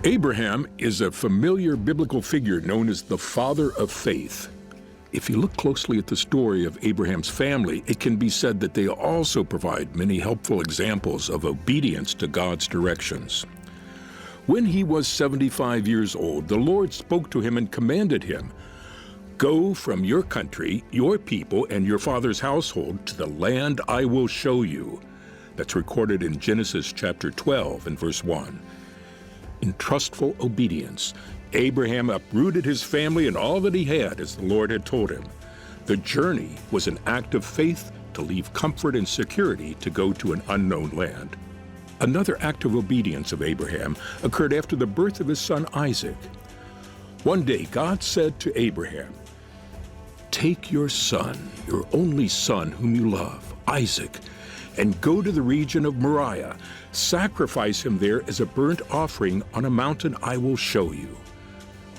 Abraham is a familiar biblical figure known as the father of faith. If you look closely at the story of Abraham's family, it can be said that they also provide many helpful examples of obedience to God's directions. When he was 75 years old, the Lord spoke to him and commanded him, "Go from your country, your people, and your father's household to the land I will show you." That's recorded in Genesis chapter 12 and verse 1. In trustful obedience, Abraham uprooted his family and all that he had as the Lord had told him. The journey was an act of faith to leave comfort and security to go to an unknown land. Another act of obedience of Abraham occurred after the birth of his son Isaac. One day, God said to Abraham, "Take your son, your only son whom you love, Isaac, and go to the region of Moriah. Sacrifice him there as a burnt offering on a mountain I will show you."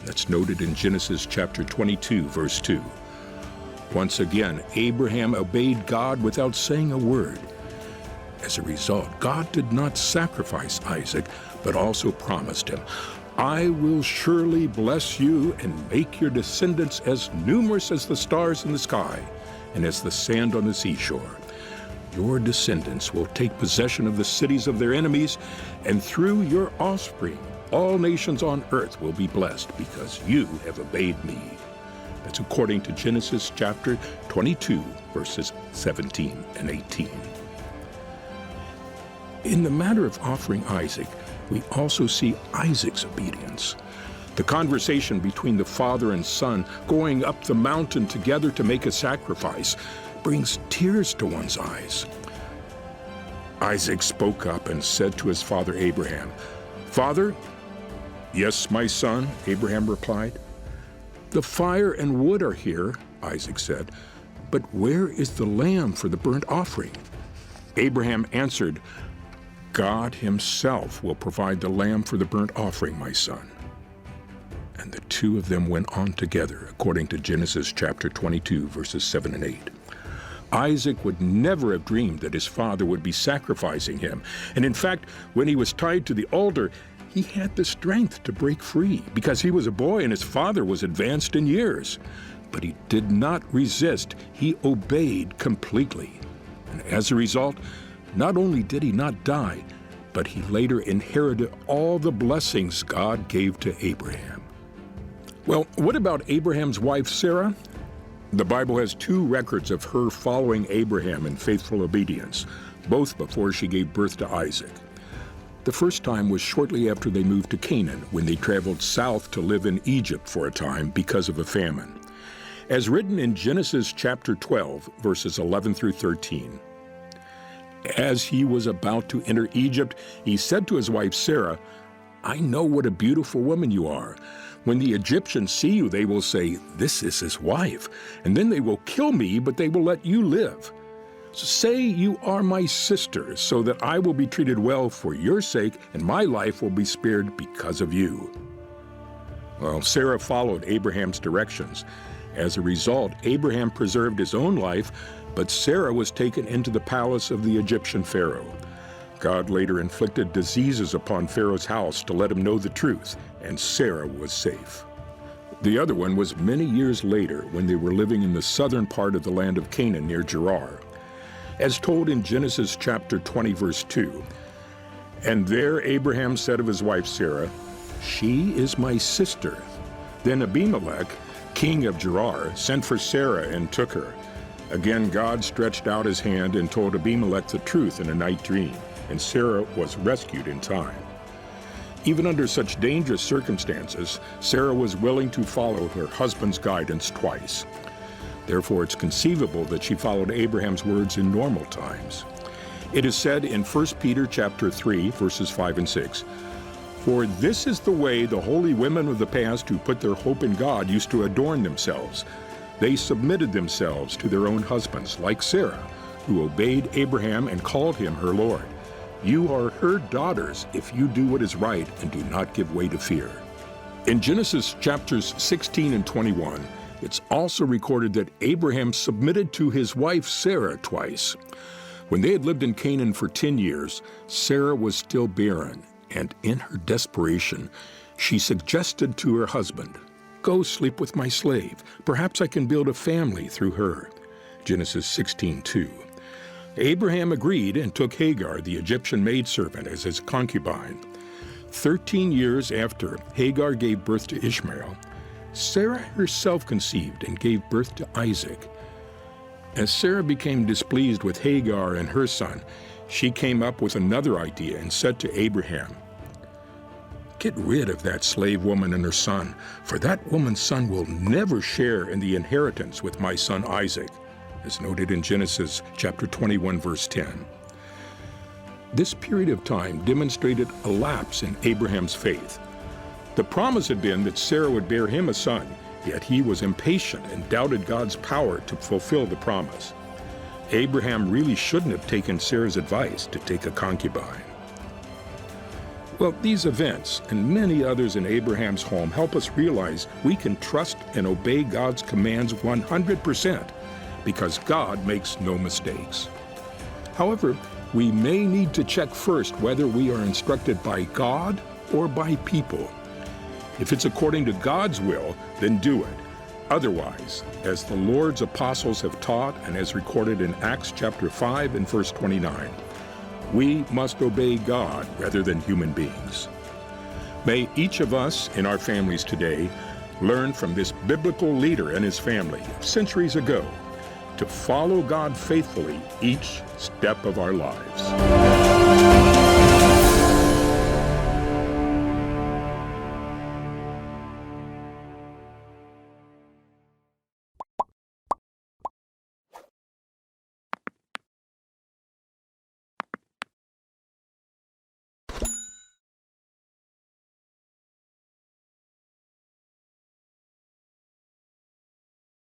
That's noted in Genesis chapter 22, verse 2. Once again, Abraham obeyed God without saying a word. As a result, God did not sacrifice Isaac, but also promised him, "I will surely bless you and make your descendants as numerous as the stars in the sky and as the sand on the seashore. Your descendants will take possession of the cities of their enemies, and through your offspring, all nations on earth will be blessed because you have obeyed me." That's according to Genesis chapter 22, verses 17 and 18. In the matter of offering Isaac, we also see Isaac's obedience. The conversation between the father and son going up the mountain together to make a sacrifice brings tears to one's eyes. Isaac spoke up and said to his father Abraham, "Father?" "Yes, my son," Abraham replied. "The fire and wood are here," Isaac said, "but where is the lamb for the burnt offering?" Abraham answered, "God himself will provide the lamb for the burnt offering, my son." And the two of them went on together, according to Genesis chapter 22, verses 7 and 8. Isaac would never have dreamed that his father would be sacrificing him. And in fact, when he was tied to the altar, he had the strength to break free because he was a boy and his father was advanced in years. But he did not resist. He obeyed completely. And as a result, not only did he not die, but he later inherited all the blessings God gave to Abraham. Well, what about Abraham's wife, Sarah? The Bible has two records of her following Abraham in faithful obedience, both before she gave birth to Isaac. The first time was shortly after they moved to Canaan, when they traveled south to live in Egypt for a time because of a famine. As written in Genesis chapter 12, verses 11 through 13. As he was about to enter Egypt, he said to his wife Sarah, "I know what a beautiful woman you are. When the Egyptians see you, they will say, 'This is his wife,' and then they will kill me, but they will let you live. So say you are my sister, so that I will be treated well for your sake, and my life will be spared because of you." Well, Sarah followed Abraham's directions. As a result, Abraham preserved his own life, but Sarah was taken into the palace of the Egyptian Pharaoh. God later inflicted diseases upon Pharaoh's house to let him know the truth, and Sarah was safe. The other one was many years later when they were living in the southern part of the land of Canaan near Gerar. As told in Genesis chapter 20, verse 2, "And there Abraham said of his wife Sarah, 'She is my sister.' Then Abimelech, king of Gerar, sent for Sarah and took her. Again God stretched out his hand and told Abimelech the truth in a night dream, and Sarah was rescued in time." Even under such dangerous circumstances, Sarah was willing to follow her husband's guidance twice. Therefore, it's conceivable that she followed Abraham's words in normal times. It is said in 1 Peter chapter 3, verses 5 and 6, "For this is the way the holy women of the past who put their hope in God used to adorn themselves. They submitted themselves to their own husbands, like Sarah, who obeyed Abraham and called him her Lord. You are her daughters if you do what is right and do not give way to fear." In Genesis chapters 16 and 21, it's also recorded that Abraham submitted to his wife Sarah twice. When they had lived in Canaan for 10 years, Sarah was still barren, And in her desperation, she suggested to her husband, "Go sleep with my slave. Perhaps I can build a family through her." Genesis 16:2. Abraham agreed and took Hagar, the Egyptian maidservant, as his concubine. 13 years after Hagar gave birth to Ishmael, Sarah herself conceived and gave birth to Isaac. As Sarah became displeased with Hagar and her son, she came up with another idea and said to Abraham, "Get rid of that slave woman and her son, for that woman's son will never share in the inheritance with my son Isaac," as noted in Genesis chapter 21, verse 10. This period of time demonstrated a lapse in Abraham's faith. The promise had been that Sarah would bear him a son, yet he was impatient and doubted God's power to fulfill the promise. Abraham really shouldn't have taken Sarah's advice to take a concubine. Well, these events and many others in Abraham's home help us realize we can trust and obey God's commands 100% because God makes no mistakes. However, we may need to check first whether we are instructed by God or by people. If it's according to God's will, then do it. Otherwise, as the Lord's apostles have taught and as recorded in Acts chapter 5 and verse 29, we must obey God rather than human beings. May each of us in our families today learn from this biblical leader and his family centuries ago to follow God faithfully each step of our lives.